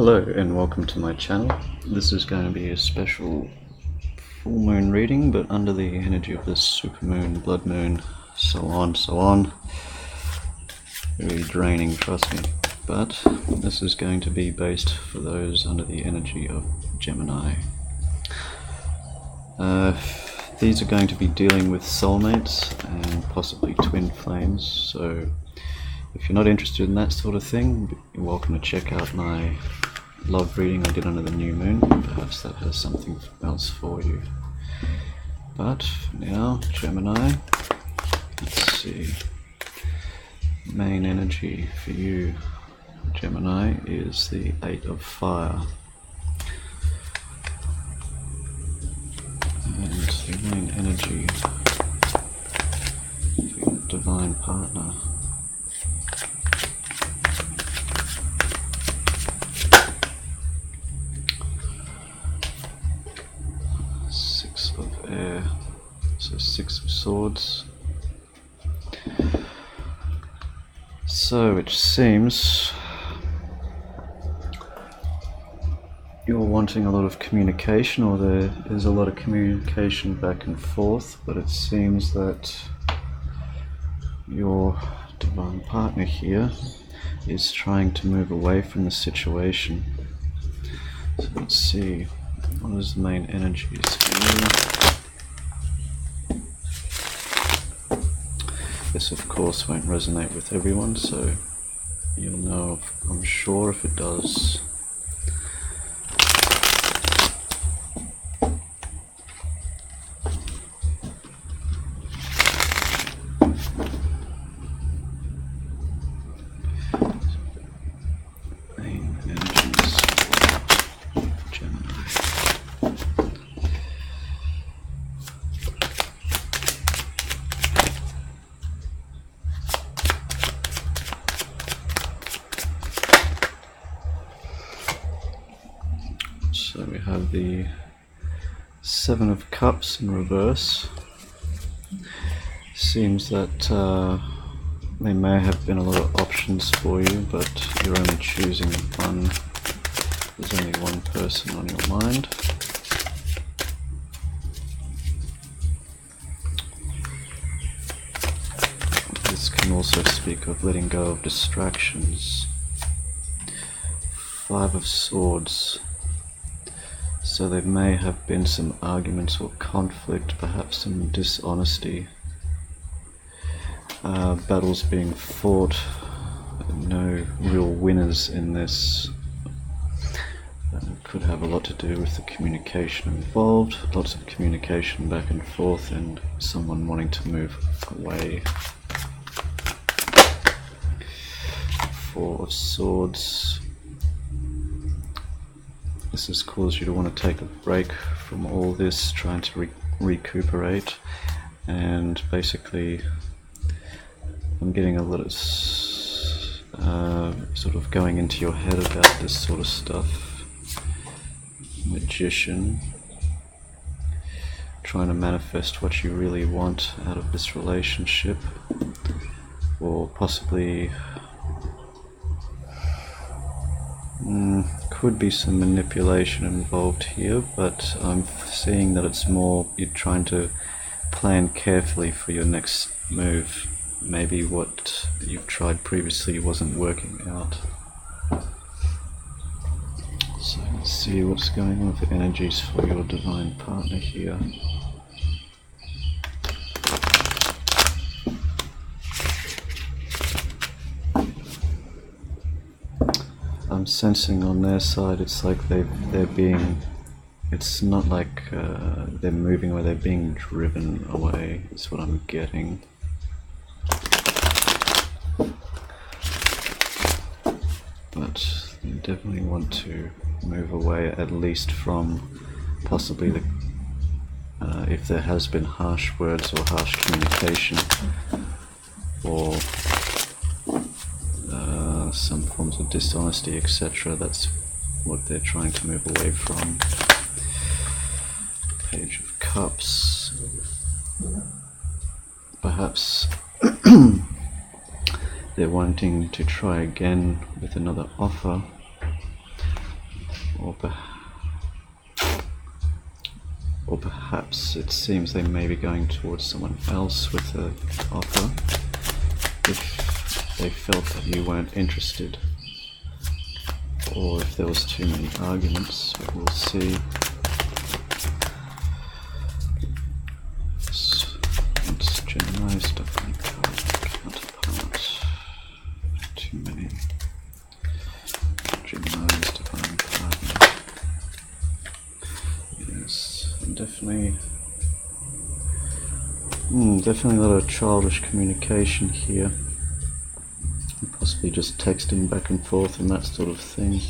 Hello and welcome to my channel. This is going to be a special full moon reading, but under the energy of the supermoon, blood moon, so on. Very draining, trust me. But this is going to be based for those under the energy of Gemini. These are going to be dealing with soulmates and possibly twin flames, so if you're not interested in that sort of thing, you're welcome to check out my love reading I did under the new moon. Perhaps that has something else for you. But for now, Gemini, let's see. Main energy for you, Gemini, is the 8 of Fire. And the main energy for your divine partner. Air, so 6 of Swords. So it seems you're wanting a lot of communication, or there is a lot of communication back and forth, but it seems that your divine partner here is trying to move away from the situation. So let's see, what is the main energies for you? This of course won't resonate with everyone, so you'll know, I'm sure, if it does. Main energies for Gemini. So we have the 7 of Cups in reverse. Seems that there may have been a lot of options for you, but you're only choosing one. There's only one person on your mind. This can also speak of letting go of distractions. 5 of Swords. So there may have been some arguments or conflict, perhaps some dishonesty, battles being fought, no real winners in this. It could have a lot to do with the communication involved, lots of communication back and forth, and someone wanting to move away. 4 of Swords. This has caused you to want to take a break from all this, trying to recuperate, and basically I'm getting a lot of sort of going into your head about this sort of stuff. Magician, trying to manifest what you really want out of this relationship, or possibly could be some manipulation involved here, but I'm seeing that it's more you're trying to plan carefully for your next move. Maybe what you've tried previously wasn't working out. So let's see what's going on with the energies for your divine partner here. I'm sensing on their side it's like they're being, it's not like they're moving away, they're being driven away, is what I'm getting. But they definitely want to move away, at least from possibly the, if there has been harsh words or harsh communication, or some forms of dishonesty, etc. That's what they're trying to move away from. Page of Cups. Perhaps they're wanting to try again with another offer, or perhaps it seems they may be going towards someone else with an offer if they felt that you weren't interested, or if there was too many arguments. But we'll see. It's Gemini's divine card counterpart. Too many Gemini's divine card. Yes, definitely. Definitely a lot of childish communication here. Possibly just texting back and forth and that sort of thing,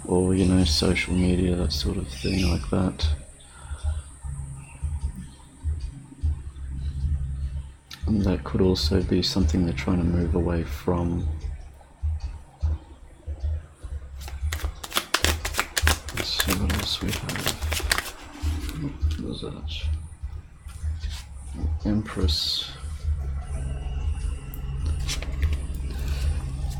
or you know, social media, that sort of thing like that. And that could also be something they're trying to move away from. Let's see what else we have. What was that? Empress.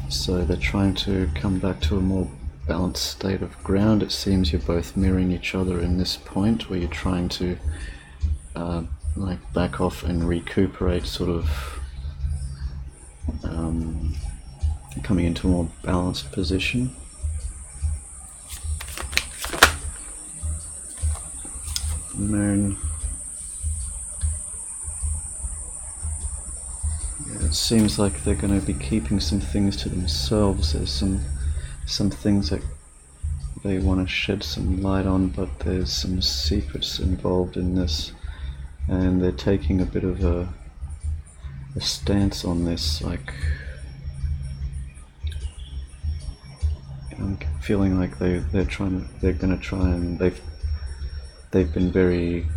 So they're trying to come back to a more balanced state of ground. It seems you're both mirroring each other in this point where you're trying to like back off and recuperate, sort of coming into a more balanced position. Moon. It seems like they're going to be keeping some things to themselves. There's some things that they want to shed some light on, but there's some secrets involved in this, and they're taking a bit of a stance on this. Like, I'm feeling like they're going to try and they've been very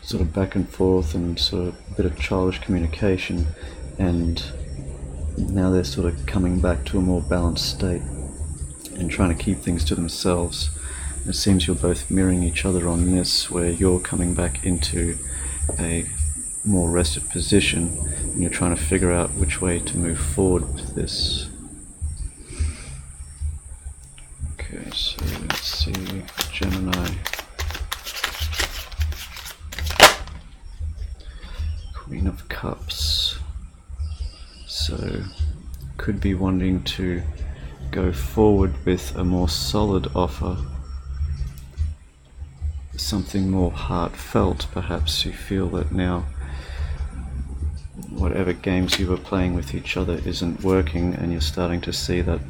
sort of back and forth and sort of a bit of childish communication, and now they're sort of coming back to a more balanced state and trying to keep things to themselves. It seems you're both mirroring each other on this, where you're coming back into a more rested position and you're trying to figure out which way to move forward with this. Okay, so let's see, Gemini. Queen of Cups. So could be wanting to go forward with a more solid offer, something more heartfelt. Perhaps you feel that now whatever games you were playing with each other isn't working, and you're starting to see that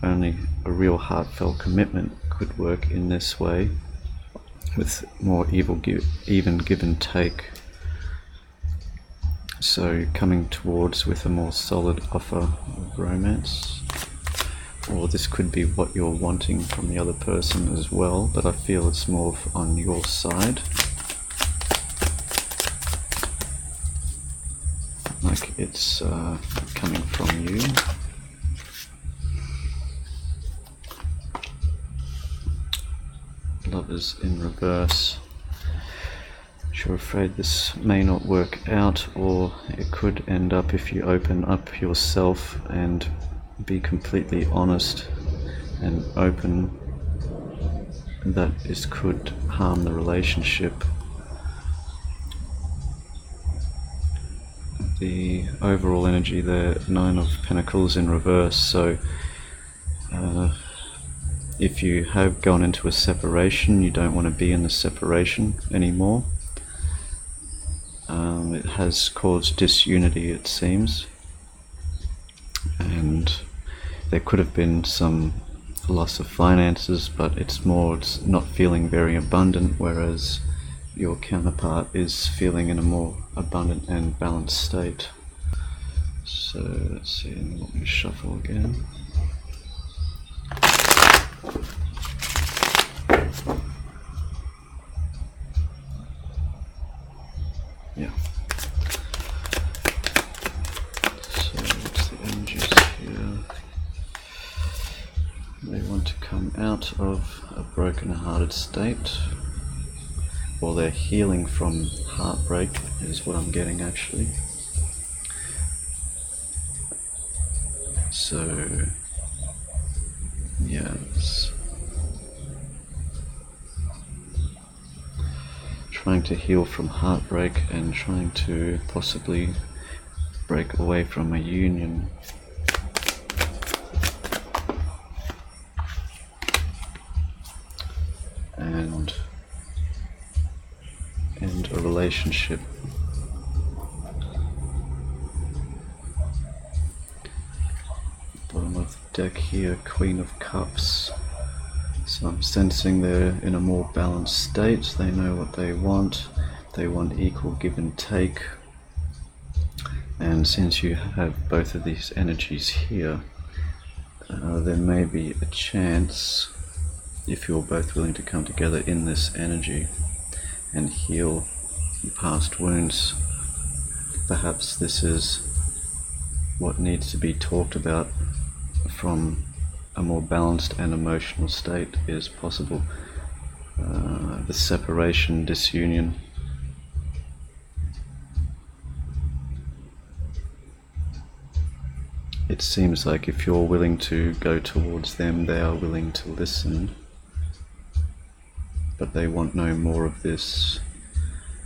only a real heartfelt commitment could work in this way, with more even give and take. So coming towards with a more solid offer of romance, or this could be what you're wanting from the other person as well, but I feel it's more on your side. Like it's coming from you. Lovers in reverse. You're afraid this may not work out, or it could end up, if you open up yourself and be completely honest and open, that this could harm the relationship. The overall energy there, 9 of Pentacles in reverse, so if you have gone into a separation, you don't want to be in the separation anymore. It has caused disunity, it seems, and there could have been some loss of finances, but it's not feeling very abundant, whereas your counterpart is feeling in a more abundant and balanced state. So let's see, let me shuffle again. Yeah. So what's the energies here? They want to come out of a broken-hearted state, or they're healing from heartbreak, is what I'm getting actually. So, yes. Trying to heal from heartbreak and trying to possibly break away from a union. And end a relationship. Bottom of the deck here, Queen of Cups. So I'm sensing they're in a more balanced state. They know what they want. They want equal give and take. And since you have both of these energies here, there may be a chance, if you're both willing to come together in this energy and heal past wounds, perhaps this is what needs to be talked about from a more balanced and emotional state is possible. The separation, disunion. It seems like if you're willing to go towards them, they are willing to listen, but they want no more of this,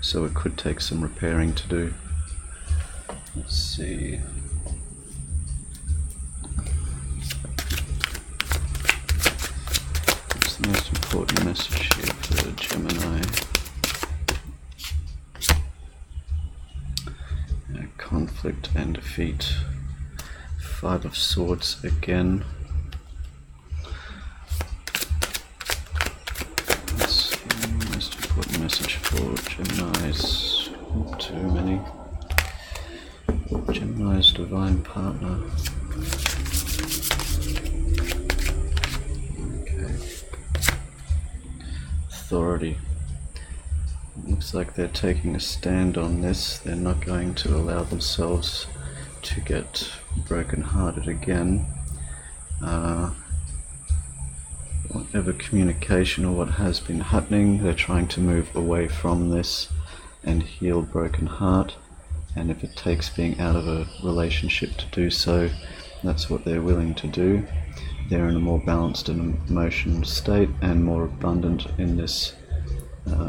so it could take some repairing to do. Let's see. What's the most important message here for Gemini? Conflict and defeat. Five of Swords again. Let's see, most important message for Gemini's. Not too many. Gemini's divine partner. Okay. Authority. Looks like they're taking a stand on this. They're not going to allow themselves to get broken-hearted again. Whatever communication or what has been happening, they're trying to move away from this and heal broken heart. And if it takes being out of a relationship to do so, that's what they're willing to do. They're in a more balanced and emotional state and more abundant in this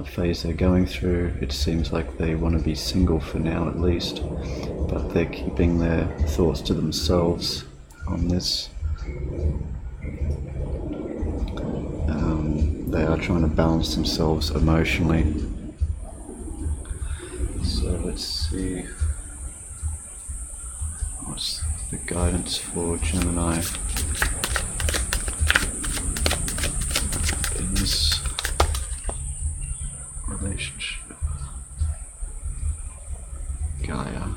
phase they're going through. It seems like they want to be single for now at least, but they're keeping their thoughts to themselves on this. They are trying to balance themselves emotionally. So let's see what's the guidance for Gemini in this relationship. Gaia.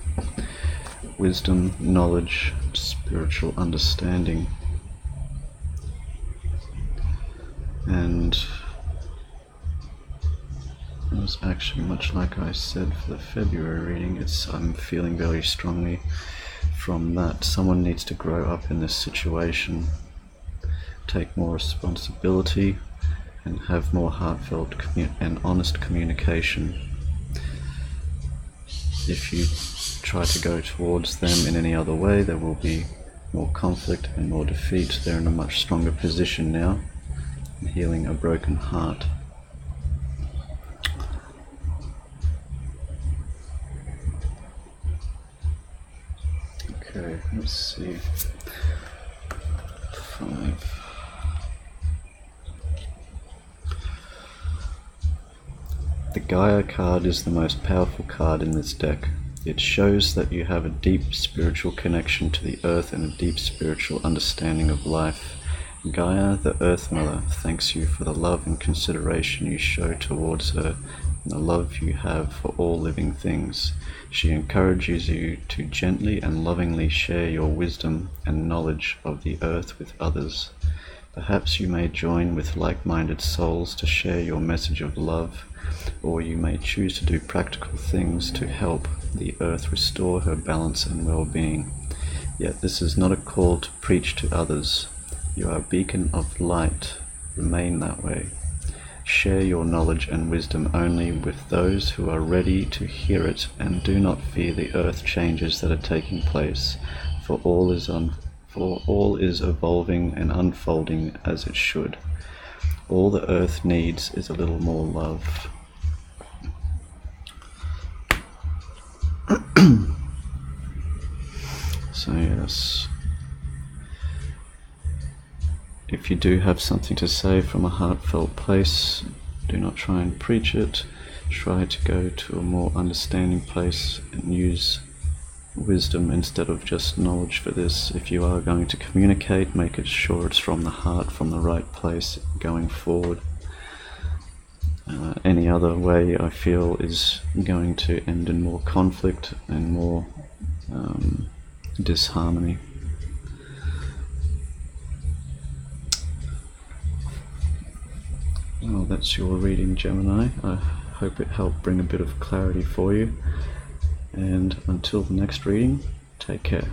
Wisdom, knowledge, spiritual understanding. And it was actually much like I said for the February reading. I'm feeling very strongly from that. Someone needs to grow up in this situation, take more responsibility, and have more heartfelt and honest communication. If you try to go towards them in any other way, there will be more conflict and more defeat. They're in a much stronger position now, healing a broken heart. Okay, let's see. 5. The Gaia card is the most powerful card in this deck. It shows that you have a deep spiritual connection to the earth and a deep spiritual understanding of life. Gaia, the Earth Mother, thanks you for the love and consideration you show towards her and the love you have for all living things. She encourages you to gently and lovingly share your wisdom and knowledge of the earth with others. Perhaps you may join with like-minded souls to share your message of love, or you may choose to do practical things to help the earth restore her balance and well-being. Yet this is not a call to preach to others. You are a beacon of light. Remain that way. Share your knowledge and wisdom only with those who are ready to hear it, and do not fear the earth changes that are taking place, for all is for all is evolving and unfolding as it should. All the earth needs is a little more love. So yes, if you do have something to say from a heartfelt place, do not try and preach it. Try to go to a more understanding place and use wisdom instead of just knowledge for this. If you are going to communicate, make it sure it's from the heart, from the right place going forward. Any other way, I feel, is going to end in more conflict and more disharmony. Well, that's your reading, Gemini. I hope it helped bring a bit of clarity for you. And until the next reading, take care.